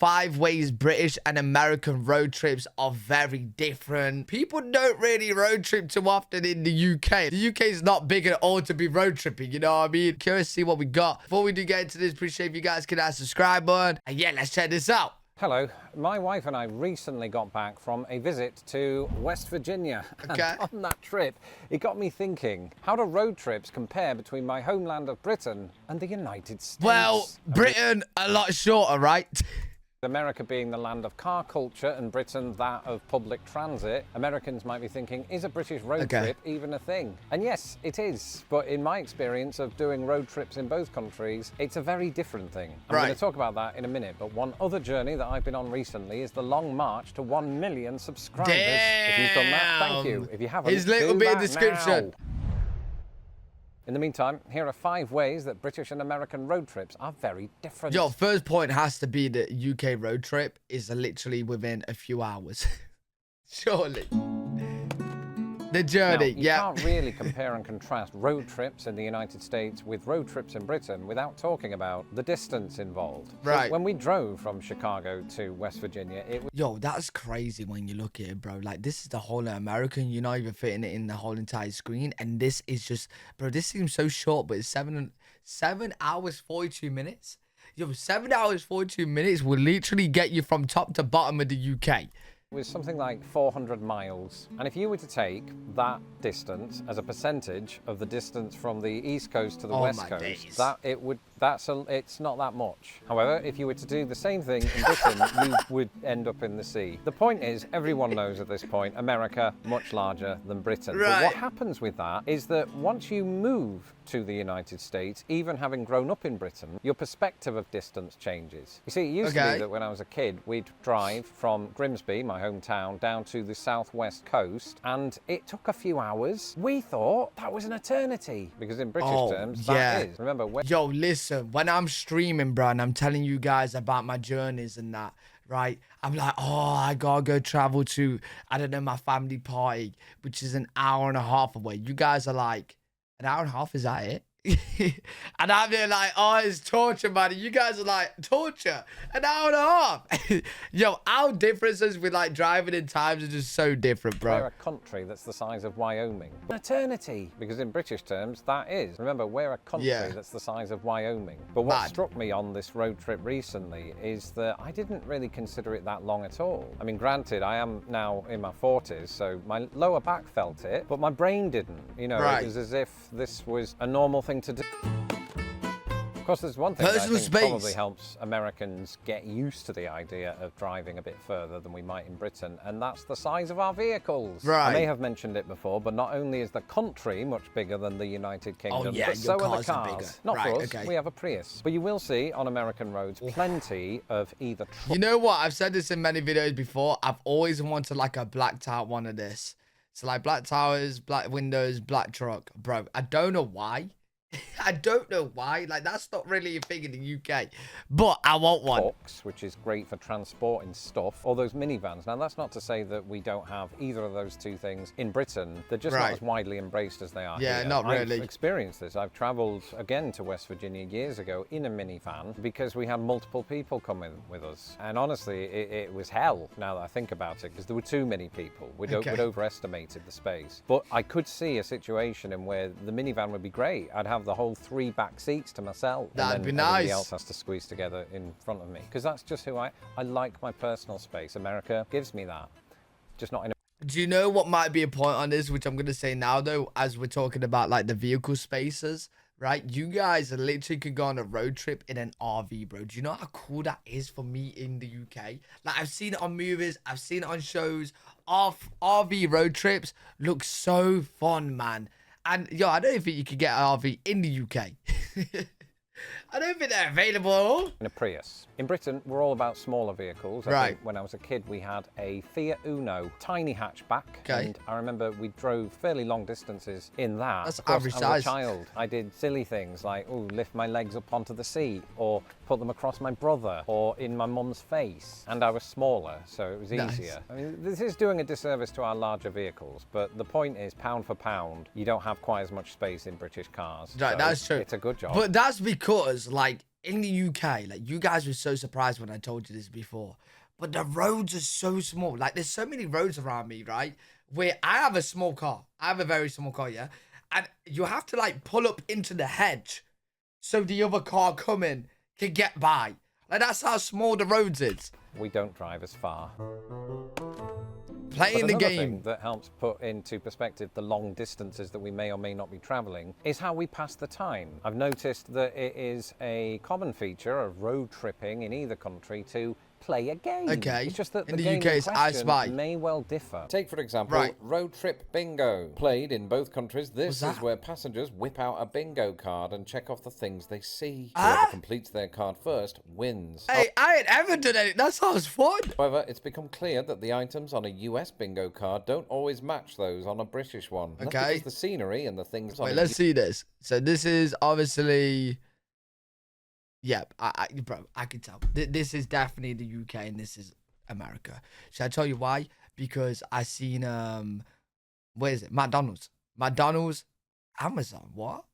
5 ways British and American road trips are very different. People don't really road trip too often in the UK. The UK is not big at all to be road tripping, you know what I mean? Curious to see what we got. Before we do get into this, appreciate if you guys can hit that subscribe button. And yeah, let's check this out. Hello, my wife and I recently got back from a visit to West Virginia. Okay. And on that trip, it got me thinking, how do road trips compare between my homeland of Britain and the United States? Well, Britain, a lot shorter, right? America being the land of car culture and Britain that of public transit, Americans might be thinking, is a British road trip even a thing? And yes, it is. But in my experience of doing road trips in both countries, it's a very different thing. I'm going to talk about that in a minute. But one other journey that I've been on recently is the long march to 1 million subscribers. Damn. If you've done that, thank you. If you haven't, His little bit of description. Now. In the meantime, here are 5 ways that British and American road trips are very different. Yo, first point has to be the UK road trip is literally within a few hours. Surely. The journey, you can't really compare and contrast road trips in the United States with road trips in Britain without talking about the distance involved. Right. So when we drove from Chicago to West Virginia, it was... Yo, that's crazy when you look at it, bro. Like, this is the whole American. You're not even fitting it in the whole entire screen. And this is just... Bro, this seems so short, but it's 7 hours, 42 minutes. Yo, 7 hours, 42 minutes will literally get you from top to bottom of the UK. It was something like 400 miles. And if you were to take that distance as a percentage of the distance from the East Coast to the West Coast, it's not that much. However, if you were to do the same thing in Britain, you would end up in the sea. The point is, everyone knows at this point, America, much larger than Britain. Right. But what happens with that is that once you move to the United States, even having grown up in Britain, your perspective of distance changes. You see, it used to be that when I was a kid, we'd drive from Grimsby, my hometown, down to the southwest coast, and it took a few hours. We thought that was an eternity, because in British terms, that is. Remember, yo, listen, when I'm streaming, bro, and I'm telling you guys about my journeys and that, right? I'm like, oh, I gotta go travel to, I don't know, my family party, which is an hour and a half away. You guys are like, an hour and a half, is that it? And I'm there like, oh, it's torture, man. You guys are like, torture, an hour and a half. Yo, our differences with like driving in times are just so different, bro. We're a country that's the size of Wyoming. An eternity, because in British terms, that is. Remember, we're a country that's the size of Wyoming. But what struck me on this road trip recently is that I didn't really consider it that long at all. I mean, granted, I am now in my 40s, so my lower back felt it, but my brain didn't. You know, it was as if this was a normal thing to do. Of course, there's one thing that I think probably helps Americans get used to the idea of driving a bit further than we might in Britain, and that's the size of our vehicles. I may have mentioned it before, but not only is the country much bigger than the United Kingdom, but so are the cars. Not for us, we have a Prius. But you will see on American roads plenty of either trucks. You know what? I've said this in many videos before. I've always wanted like a blacked out one of this. So like black tires, black windows, black truck. Bro, I don't know why. I don't know why. Like, that's not really a thing in the UK. But I want one. Box, which is great for transporting stuff. Or those minivans. Now, that's not to say that we don't have either of those two things in Britain. They're just not as widely embraced as they are here. Not really. I've experienced this. I've travelled again to West Virginia years ago in a minivan because we had multiple people come in with us. And honestly, it was hell now that I think about it, because there were too many people. We'd overestimated the space. But I could see a situation in where the minivan would be great. I'd have the whole 3 back seats to myself. That'd be nice. Everybody else has to squeeze together in front of me, because that's just who I like my personal space. America gives me that, just not in a... Do you know what might be a point on this, which I'm going to say now, though, as we're talking about like the vehicle spaces, right? You guys literally could go on a road trip in an RV, bro. Do you know how cool that is for me in the UK? Like, I've seen it on movies, I've seen it on shows. RV road trips look so fun, man. And, yo, I don't think you could get an RV in the UK. I don't think they're available at all. In a Prius. In Britain, we're all about smaller vehicles. I think when I was a kid, we had a Fiat Uno, tiny hatchback. And I remember we drove fairly long distances in that. That's average size. I was a child. I did silly things like, lift my legs up onto the seat, or put them across my brother, or in my mum's face. And I was smaller, so it was easier. I mean, this is doing a disservice to our larger vehicles, but the point is, pound for pound, you don't have quite as much space in British cars. Right, so that's true. It's a good job. But that's because, like, in the UK, like, you guys were so surprised when I told you this before, but the roads are so small. Like, there's so many roads around me, right? Where I have a small car. I have a very small car, yeah? And you have to, like, pull up into the hedge so the other car coming can get by. Like, that's how small the roads is. We don't drive as far. Playing the game. Thing that helps put into perspective the long distances that we may or may not be travelling is how we pass the time. I've noticed that it is a common feature of road tripping in either country to play a game. Okay. It's just that in the the game UK, in it's I Spy. question may well differ. Take, for example, Road Trip Bingo. Played in both countries, this is where passengers whip out a bingo card and check off the things they see. Whoever completes their card first wins. Hey, I ain't ever done it. That sounds fun. However, it's become clear that the items on a US bingo card don't always match those on a British one. And that's because the scenery and the things on Wait, let's see this. So this is obviously... Yep, bro, I can tell. This is definitely the UK and this is America. Should I tell you why? Because I seen, where is it? McDonald's, Amazon, what?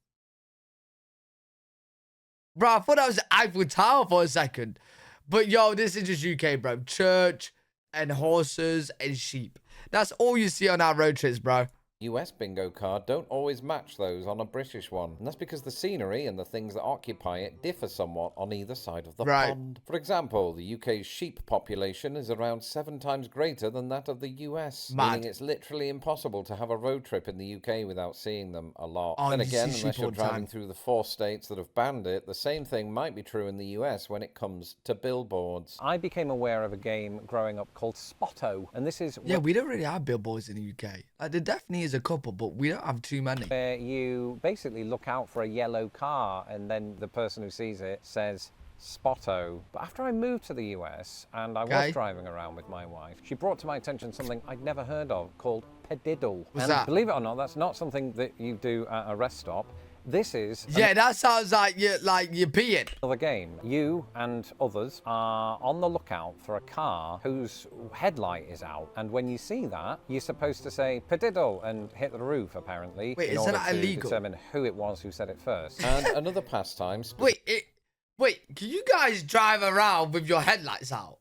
Bro, I thought that was Eiffel Tower for a second. But yo, this is just UK, bro. Church and horses and sheep. That's all you see on our road trips, bro. US bingo card don't always match those on a British one. And that's because the scenery and the things that occupy it differ somewhat on either side of the pond. For example, the UK's sheep population is around 7 times greater than that of the US, meaning it's literally impossible to have a road trip in the UK without seeing them a lot. Then again, unless you're driving through the 4 states that have banned it, the same thing might be true in the US when it comes to billboards. I became aware of a game growing up called Spotto, and this is... Yeah, we don't really have billboards in the UK. Like, there definitely is a couple, but we don't have too many. Where you basically look out for a yellow car and then the person who sees it says Spotto. But after I moved to the US and I was driving around with my wife, she brought to my attention something I'd never heard of called pediddle. What's that? Believe it or not, that's not something that you do at a rest stop. This is... Yeah, that sounds like you're peeing. Another game. You and others are on the lookout for a car whose headlight is out. And when you see that, you're supposed to say, pediddle, and hit the roof, apparently. Wait, is that illegal? To determine who it was who said it first. And another pastime... Wait, can you guys drive around with your headlights out?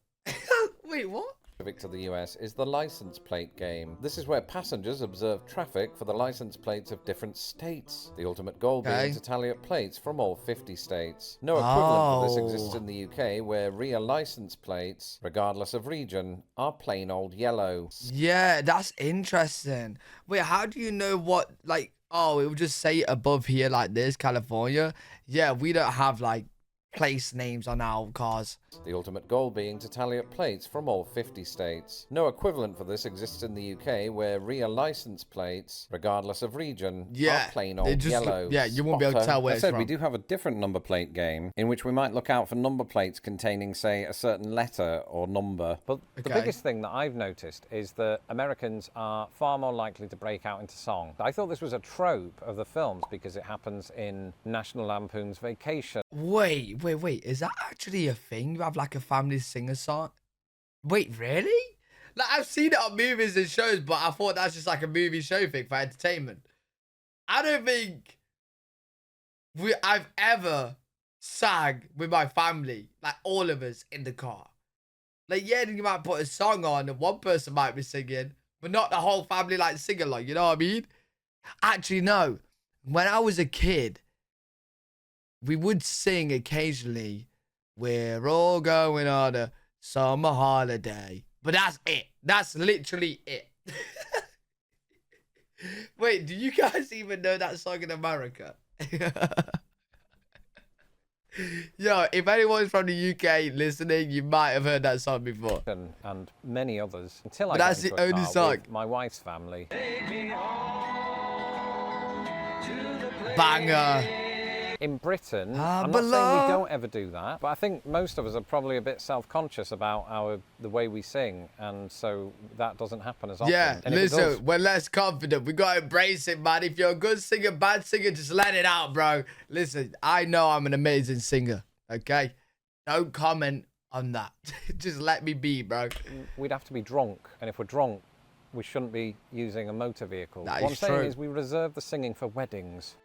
Wait, what? Specific to the US is the license plate game. This is where passengers observe traffic for the license plates of different states. The ultimate goal being to tally up plates from all 50 states. No equivalent for this exists in the UK, where rear license plates, regardless of region, are plain old yellow. Yeah, that's interesting. Wait, how do you know what, like, oh, it would just say above here like this, California? Yeah, we don't have, like, place names on our cars. The ultimate goal being to tally up plates from all 50 states. No equivalent for this exists in the UK, where rear license plates, regardless of region, are plain old yellow. Yeah, you won't be able to tell where it's from. We do have a different number plate game, in which we might look out for number plates containing, say, a certain letter or number. But the biggest thing that I've noticed is that Americans are far more likely to break out into song. I thought this was a trope of the films because it happens in National Lampoon's Vacation. Wait, is that actually a thing? You have like a family singer-song? Wait, really? Like, I've seen it on movies and shows, but I thought that's just like a movie show thing for entertainment. I don't think I've ever sang with my family, like all of us in the car. Like, yeah, you might put a song on and one person might be singing, but not the whole family like sing along, you know what I mean? Actually, no. When I was a kid, we would sing occasionally, we're all going on a summer holiday. But that's it. That's literally it. Wait, do you guys even know that song in America? Yo, if anyone's from the UK listening, you might have heard that song before. And many others. Until but that's the only song. With my wife's family. Banger. In Britain, I'm not saying we don't ever do that, but I think most of us are probably a bit self-conscious about the way we sing, and so that doesn't happen as often. Yeah, listen, we're less confident. We got to embrace it, man. If you're a good singer, bad singer, just let it out, bro. Listen, I know I'm an amazing singer, okay? Don't comment on that. Just let me be, bro. We'd have to be drunk, and if we're drunk, we shouldn't be using a motor vehicle. What I'm saying is we reserve the singing for weddings.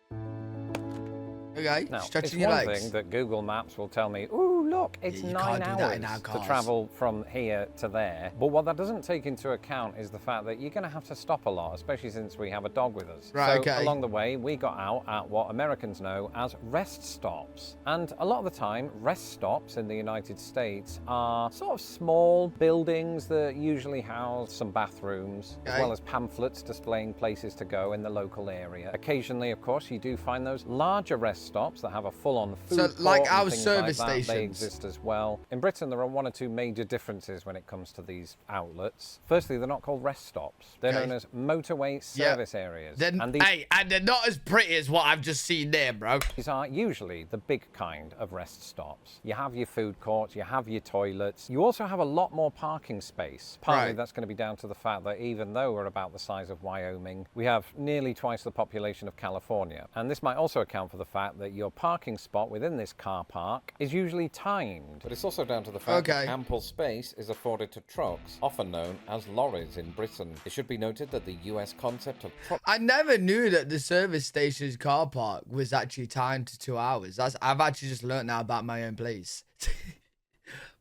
Okay, now, stretching it's your one legs. thing that Google Maps will tell me, ooh, look, it's you 9 can't do that in our hours to cars. travel from here to there. But what that doesn't take into account is the fact that you're going to have to stop a lot, especially since we have a dog with us. Right, so okay. along the way, we got out at what Americans know as rest stops. And a lot of the time, rest stops in the United States are sort of small buildings that usually house some bathrooms, as well as pamphlets displaying places to go in the local area. Occasionally, of course, you do find those larger rest stops that have a full-on food court like and our things service like that. They stations. exist as well. In Britain, there are one or two major differences when it comes to these outlets. Firstly, they're not called rest stops. They're known as motorway service areas. And they're not as pretty as what I've just seen there, bro. These are usually the big kind of rest stops. You have your food courts, you have your toilets. You also have a lot more parking space. Partly that's going to be down to the fact that even though we're about the size of Wyoming, we have nearly twice the population of California. And this might also account for the fact that your parking spot within this car park is usually timed. But it's also down to the fact that ample space is afforded to trucks, often known as lorries in Britain. It should be noted that the US concept of truck... I never knew that the service station's car park was actually timed to 2 hours. I've actually just learned now about my own place.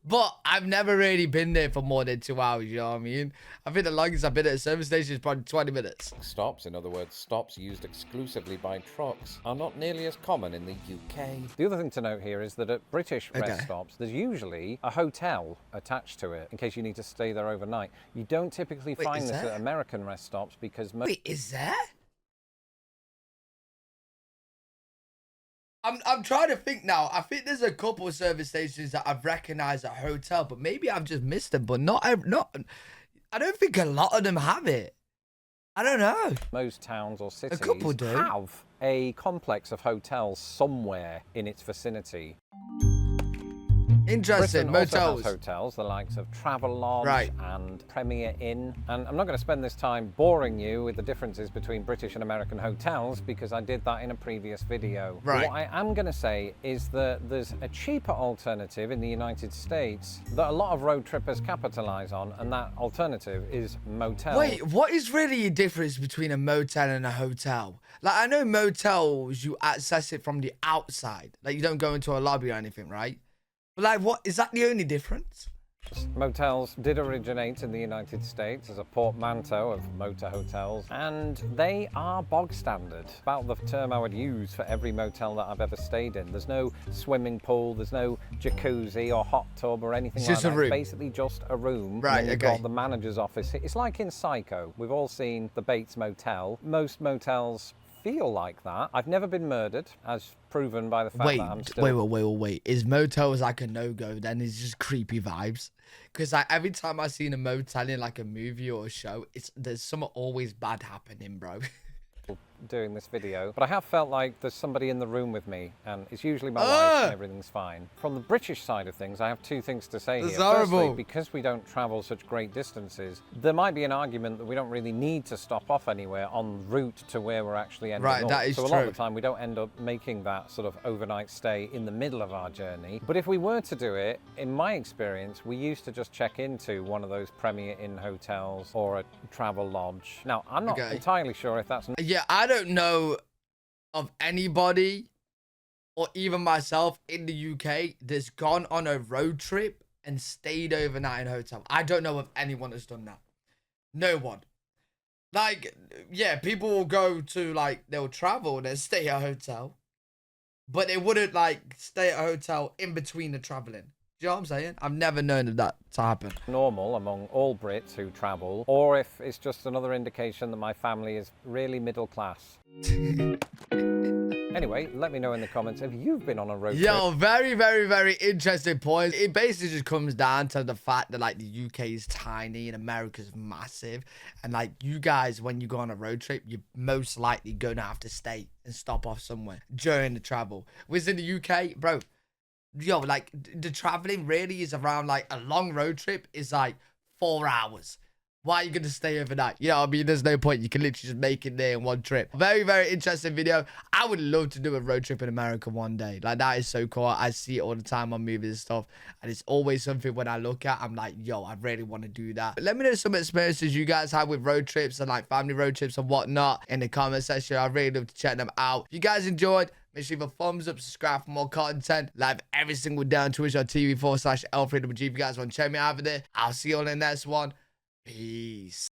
But I've never really been there for more than 2 hours, you know what I mean? I think the longest I've been at a service station is probably 20 minutes. Stops, in other words, stops used exclusively by trucks, are not nearly as common in the UK. The other thing to note here is that at British rest stops, there's usually a hotel attached to it in case you need to stay there overnight. You don't typically find this at American rest stops because... Wait, is there? I'm trying to think now. I think there's a couple of service stations that I've recognized at hotel, but maybe I've just missed them. But I don't think a lot of them have it. I don't know. Most towns or cities do. have a complex of hotels somewhere in its vicinity. Interesting. Britain Motels. also has hotels, the likes of Travelodge and Premier Inn. And I'm not going to spend this time boring you with the differences between British and American hotels because I did that in a previous video. But what I am going to say is that there's a cheaper alternative in the United States that a lot of road trippers capitalize on, and that alternative is motels. Wait, what is really the difference between a motel and a hotel? Like, I know motels, you access it from the outside. Like, you don't go into a lobby or anything, right? Like, what is that the only difference? Motels did originate in the United States as a portmanteau of motor hotels, and they are bog standard. About the term I would use for every motel that I've ever stayed in. There's no swimming pool, there's no jacuzzi or hot tub or anything like that. It's basically just a room. Right, and you've got the manager's office. It's like in Psycho. We've all seen the Bates Motel. Most motels feel like that. I've never been murdered, as proven by the fact that I'm still... Wait. Is motels like a no-go then? It's just creepy vibes? Because like, every time I've seen a motel in like a movie or a show, there's something always bad happening, bro. Doing this video, but I have felt like there's somebody in the room with me, and it's usually my wife, and everything's fine. From the British side of things, I have two things to say here. Firstly, because we don't travel such great distances, there might be an argument that we don't really need to stop off anywhere en route to where we're actually ending up. That is so a lot of the time we don't end up making that sort of overnight stay in the middle of our journey. But if we were to do it, in my experience, we used to just check into one of those Premier Inn hotels or a travel lodge. Now, I'm not entirely sure if that's... Yeah, I don't know of anybody or even myself in the UK that's gone on a road trip and stayed overnight in a hotel. I don't know of anyone that's done that. No one. Like, yeah, people will go to, like, they'll travel and then stay at a hotel, but they wouldn't, like, stay at a hotel in between the traveling. Do you know what I'm saying? I've never known of that to happen. Normal among all Brits who travel, or if it's just another indication that my family is really middle class. Anyway, let me know in the comments if you've been on a road trip. Yo, very, very, very interesting point. It basically just comes down to the fact that, like, the UK is tiny and America's massive. And, like, you guys, when you go on a road trip, you're most likely going to have to stay and stop off somewhere during the travel. Whereas in the UK, bro, yo, like, the traveling really is around, like, a long road trip is, like, 4 hours. Why are you going to stay overnight? You know what I mean? There's no point. You can literally just make it there in one trip. Very, very interesting video. I would love to do a road trip in America one day. Like, that is so cool. I see it all the time on movies and stuff. And it's always something when I look at, I'm like, yo, I really want to do that. But let me know some experiences you guys have with road trips and, like, family road trips and whatnot in the comment section. I'd really love to check them out. If you guys enjoyed, Make sure you leave a thumbs up, subscribe for more content. Live every single day on Twitch.tv/L3WG. If you guys want to check me out over there, I'll see you all in the next one. Peace.